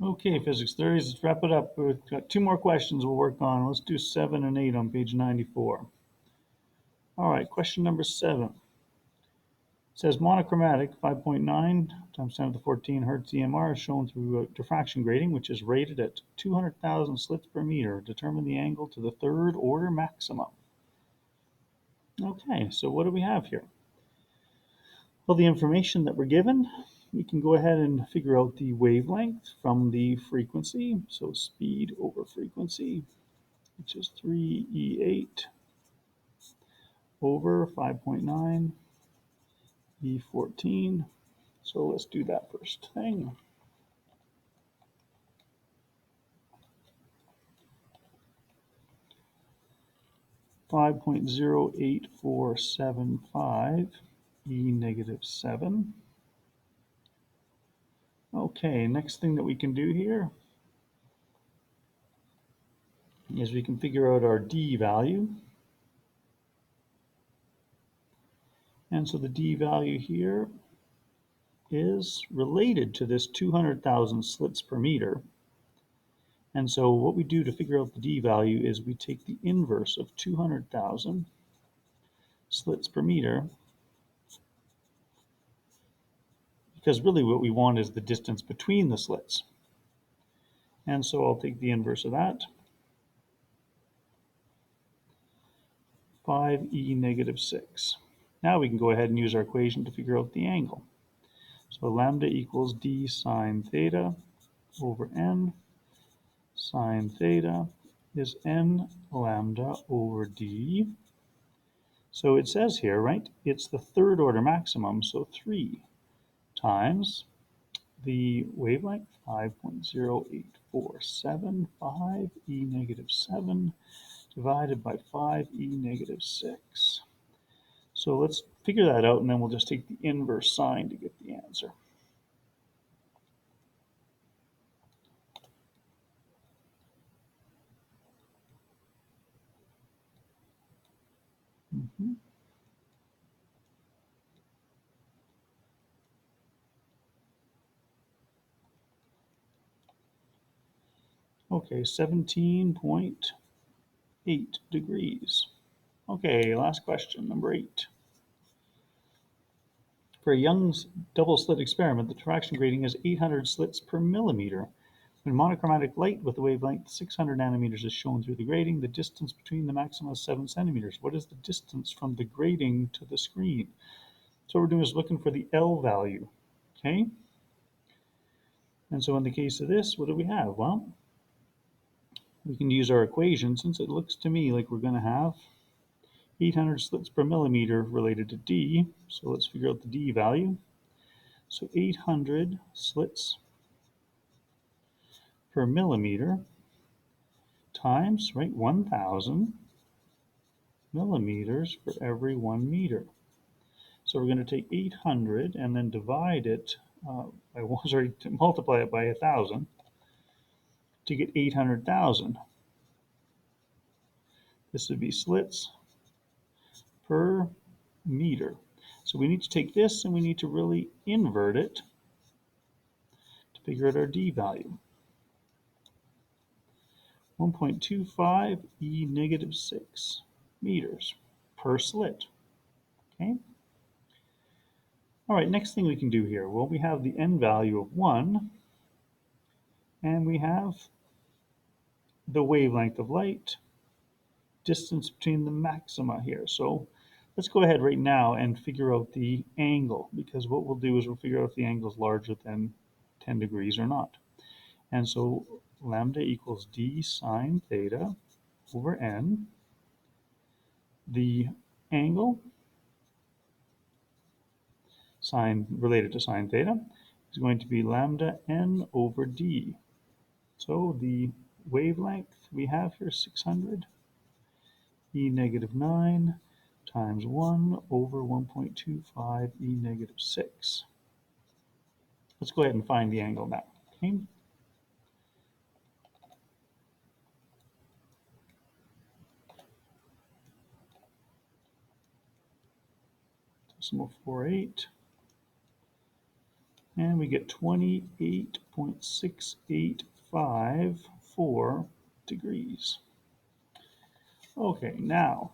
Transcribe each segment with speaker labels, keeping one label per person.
Speaker 1: Okay, physics theories, let's wrap it up. We've got two more questions we'll work on. Let's do 7 and 8 on page 94. All right, question number 7. It says monochromatic 5.9 times 10 to the 14 hertz EMR is shown through diffraction grating, which is rated at 200,000 slits per meter. Determine the angle to the third order maximum. Okay, so what do we have here? Well, the information that we're given, we can go ahead and figure out the wavelength from the frequency. So speed over frequency, which is 3E8 over 5.9 E14. So let's do that first thing. (5.08475) E negative 7. Okay, next thing that we can do here is we can figure out our D value. And so the D value here is related to this 200,000 slits per meter. And so what we do to figure out the D value is we take the inverse of 200,000 slits per meter, because really what we want is the distance between the slits. And so I'll take the inverse of that, 5e negative 6. Now we can go ahead and use our equation to figure out the angle. So lambda equals d sine theta over n. Sine theta is n lambda over d. So it says here, right, it's the third order maximum, so 3 times the wavelength, 5.08475 e negative 7 divided by 5e negative 6. So let's figure that out, and then we'll just take the inverse sign to get the answer. Okay, 17.8 degrees. Okay, last question, number 8. For a Young's double slit experiment, the diffraction grating is 800 slits per millimeter. When monochromatic light with a wavelength 600 nanometers is shown through the grating, the distance between the maxima is 7 centimeters. What is the distance from the grating to the screen? So what we're doing is looking for the L value, okay? And so in the case of this, what do we have? Well, we can use our equation, since it looks to me like we're going to have 800 slits per millimeter related to D. So let's figure out the D value. So 800 slits per millimeter times, right, 1,000 millimeters for every 1 meter. So we're going to take 800 and then divide it multiply it by 1,000 to get 800,000. This would be slits per meter. So we need to take this and we need to really invert it to figure out our D value. 1.25 e negative 6 meters per slit. Okay. All right, next thing we can do here. Well, we have the n value of 1, and we have the wavelength of light, distance between the maxima here. So let's go ahead right now and figure out the angle, because what we'll do is we'll figure out if the angle is larger than 10 degrees or not. And so lambda equals d sine theta over n. The angle sine related to sine theta is going to be lambda n over d. So the wavelength we have here, 600 e negative 9 times 1 over 1.25 e negative 6. Let's go ahead and find the angle now. Okay. Decimal 48. And we get 28.685 degrees. Okay, now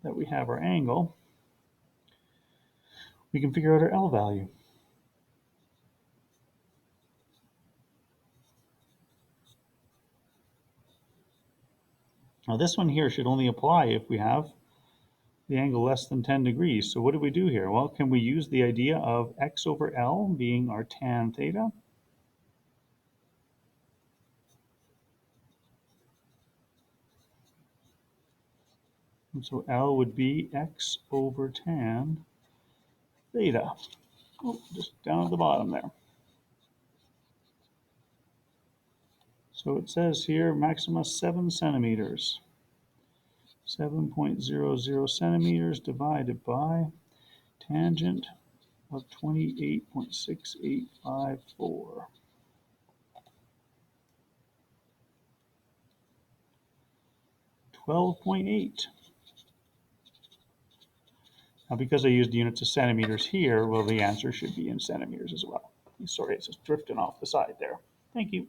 Speaker 1: that we have our angle, we can figure out our L value. Now this one here should only apply if we have the angle less than 10 degrees. So what do we do here? Well, can we use the idea of x over L being our tan theta? And so L would be x over tan theta. Oh, just down at the bottom there. So it says here maxima 7 centimeters. 7.00 centimeters divided by tangent of 28.6854. 12.8. Now, because I used units of centimeters here, well, the answer should be in centimeters as well. Sorry, it's just drifting off the side there. Thank you.